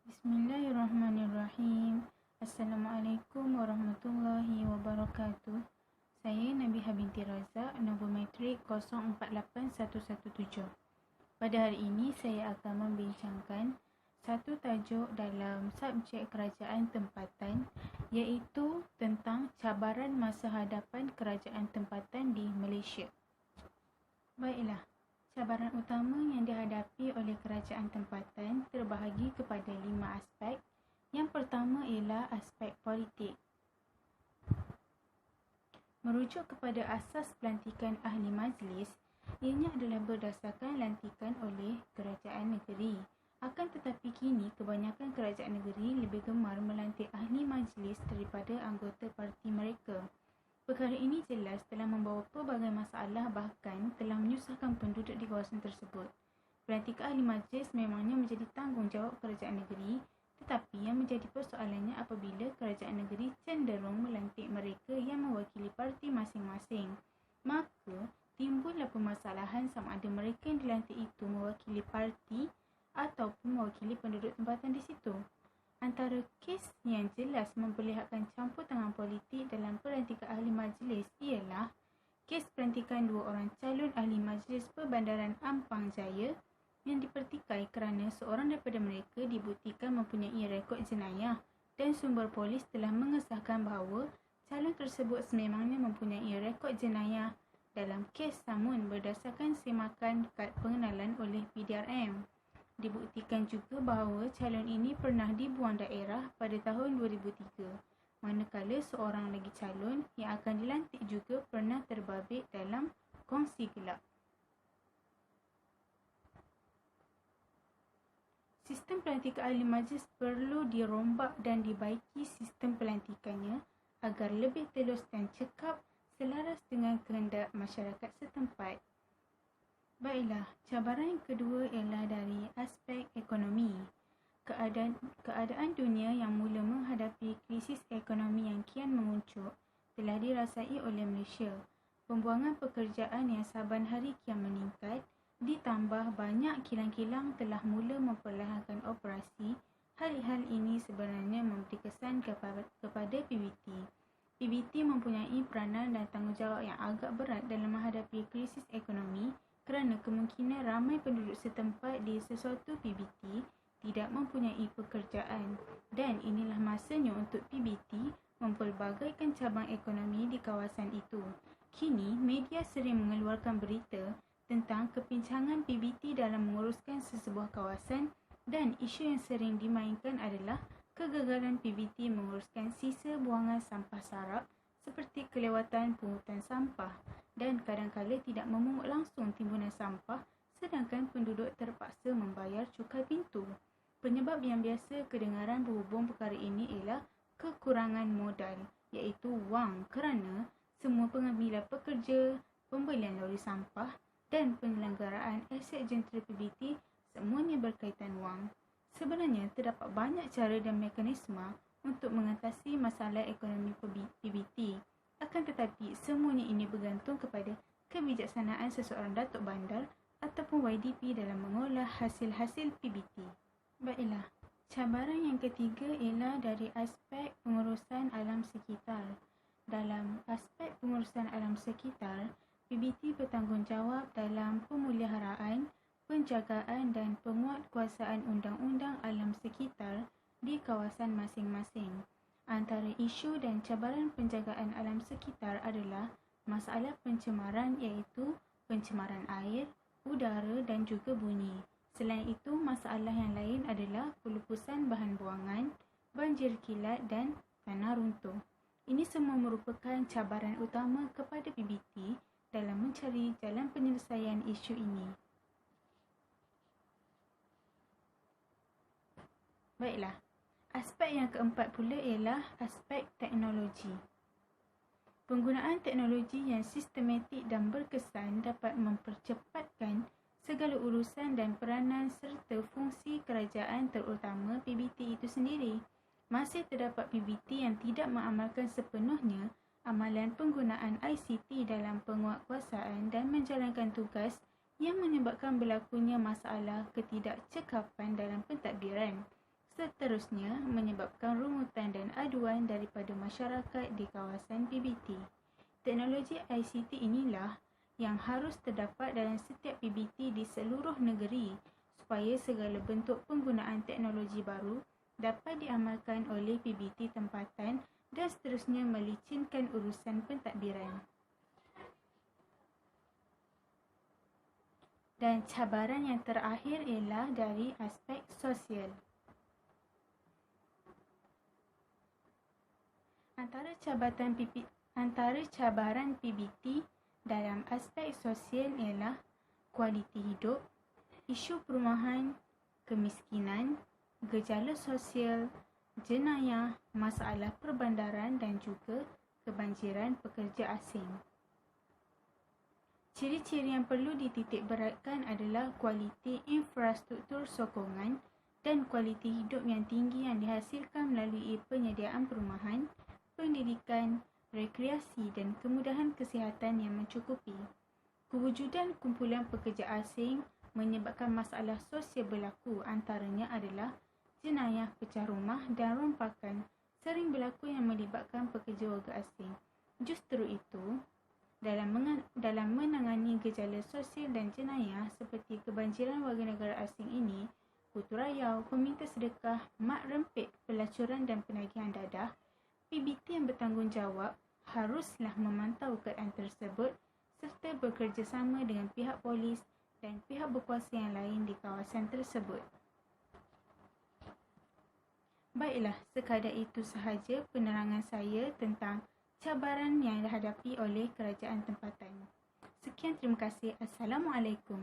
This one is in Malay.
Bismillahirrahmanirrahim. Assalamualaikum warahmatullahi wabarakatuh. Saya Nabiha binti Razak, nombor matrik 048117. Pada hari ini saya akan membincangkan satu tajuk dalam subjek kerajaan tempatan, iaitu tentang cabaran masa hadapan kerajaan tempatan di Malaysia. Baiklah, cabaran utama yang dihadapi oleh kerajaan tempatan terbahagi kepada 5 aspek. Yang pertama ialah aspek politik. Merujuk kepada asas pelantikan ahli majlis, ianya adalah berdasarkan lantikan oleh kerajaan negeri. Akan tetapi kini kebanyakan kerajaan negeri lebih gemar melantik ahli majlis daripada anggota parti mereka. Perkara ini jelas telah membawa pelbagai masalah, bahkan telah menyusahkan penduduk di kawasan tersebut. Pelantikan ahli majlis memangnya menjadi tanggungjawab kerajaan negeri, tetapi yang menjadi persoalannya apabila kerajaan negeri cenderung melantik mereka yang mewakili parti masing-masing. Maka timbullah permasalahan sama ada mereka yang dilantik itu mewakili parti ataupun mewakili penduduk tempatan di situ. Antara kes yang jelas memperlihatkan campur tangan politik dalam pelantikan ahli majlis ialah kes pelantikan 2 orang calon ahli majlis Perbandaran Ampang Jaya yang dipertikai kerana seorang daripada mereka dibuktikan mempunyai rekod jenayah dan sumber polis telah mengesahkan bahawa calon tersebut sememangnya mempunyai rekod jenayah dalam kes samun berdasarkan semakan kad pengenalan oleh PDRM. Dibuktikan juga bahawa calon ini pernah dibuang daerah pada tahun 2003, manakala seorang lagi calon yang akan dilantik juga pernah terbabit dalam kongsi gelap. Sistem pelantikan ahli majlis perlu dirombak dan dibaiki sistem pelantikannya agar lebih telus dan cekap selaras dengan kehendak masyarakat setempat. Baiklah, cabaran yang kedua ialah dari aspek ekonomi. Keadaan dunia yang mula menghadapi krisis ekonomi yang kian menguncuk telah dirasai oleh Malaysia. Pembuangan pekerjaan yang saban hari kian meningkat, ditambah banyak kilang-kilang telah mula memperlahankan operasi. Hal-hal ini sebenarnya memberi kesan kepada PBT. PBT mempunyai peranan dan tanggungjawab yang agak berat dalam menghadapi krisis ekonomi, kerana kemungkinan ramai penduduk setempat di sesuatu PBT tidak mempunyai pekerjaan, dan inilah masanya untuk PBT mempelbagaikan cabang ekonomi di kawasan itu. Kini, media sering mengeluarkan berita tentang kepincangan PBT dalam menguruskan sesebuah kawasan, dan isu yang sering dimainkan adalah kegagalan PBT menguruskan sisa buangan sampah sarap seperti kelewatan pungutan sampah dan kadang-kadang tidak memungut langsung timbunan sampah, sedangkan penduduk terpaksa membayar cukai pintu. Penyebab yang biasa kedengaran berhubung perkara ini ialah kekurangan modal, iaitu wang, kerana semua pengambilan pekerja, pembelian lori sampah dan penyelenggaraan aset jentera PBT semuanya berkaitan wang. Sebenarnya terdapat banyak cara dan mekanisme untuk mengatasi masalah ekonomi PBT. Akan tetapi, semuanya ini bergantung kepada kebijaksanaan seseorang Datuk Bandar ataupun YDP dalam mengolah hasil-hasil PBT. Baiklah, cabaran yang ketiga ialah dari aspek pengurusan alam sekitar. Dalam aspek pengurusan alam sekitar, PBT bertanggungjawab dalam pemeliharaan, penjagaan dan penguatkuasaan undang-undang alam sekitar di kawasan masing-masing. Antara isu dan cabaran penjagaan alam sekitar adalah masalah pencemaran, iaitu pencemaran air, udara dan juga bunyi. Selain itu, masalah yang lain adalah pelupusan bahan buangan, banjir kilat dan tanah runtuh. Ini semua merupakan cabaran utama kepada PBT dalam mencari jalan penyelesaian isu ini. Baiklah, aspek yang keempat pula ialah aspek teknologi. Penggunaan teknologi yang sistematik dan berkesan dapat mempercepatkan segala urusan dan peranan serta fungsi kerajaan, terutama PBT itu sendiri. Masih terdapat PBT yang tidak mengamalkan sepenuhnya amalan penggunaan ICT dalam penguatkuasaan dan menjalankan tugas, yang menyebabkan berlakunya masalah ketidakcekapan dalam pentadbiran. seterusnya menyebabkan rungutan dan aduan daripada masyarakat di kawasan PBT. Teknologi ICT inilah yang harus terdapat dalam setiap PBT di seluruh negeri supaya segala bentuk penggunaan teknologi baru dapat diamalkan oleh PBT tempatan dan seterusnya melicinkan urusan pentadbiran. Dan cabaran yang terakhir ialah dari aspek sosial. Antara cabaran PBT dalam aspek sosial ialah kualiti hidup, isu perumahan, kemiskinan, gejala sosial, jenayah, masalah perbandaran dan juga kebanjiran pekerja asing. Ciri-ciri yang perlu dititik beratkan adalah kualiti infrastruktur sokongan dan kualiti hidup yang tinggi yang dihasilkan melalui penyediaan perumahan, pendidikan, rekreasi dan kemudahan kesihatan yang mencukupi. Kewujudan kumpulan pekerja asing menyebabkan masalah sosial berlaku, antaranya adalah jenayah pecah rumah dan rompakan sering berlaku yang melibatkan pekerja warga asing. Justru itu, dalam menangani gejala sosial dan jenayah seperti kebanjiran warga negara asing ini, Putu Rayau, peminta sedekah, mak rempit, pelacuran dan penagihan dadah, PBT yang bertanggungjawab haruslah memantau keadaan tersebut serta bekerjasama dengan pihak polis dan pihak berkuasa yang lain di kawasan tersebut. Baiklah, sekadar itu sahaja penerangan saya tentang cabaran yang dihadapi oleh kerajaan tempatan. Sekian, terima kasih. Assalamualaikum.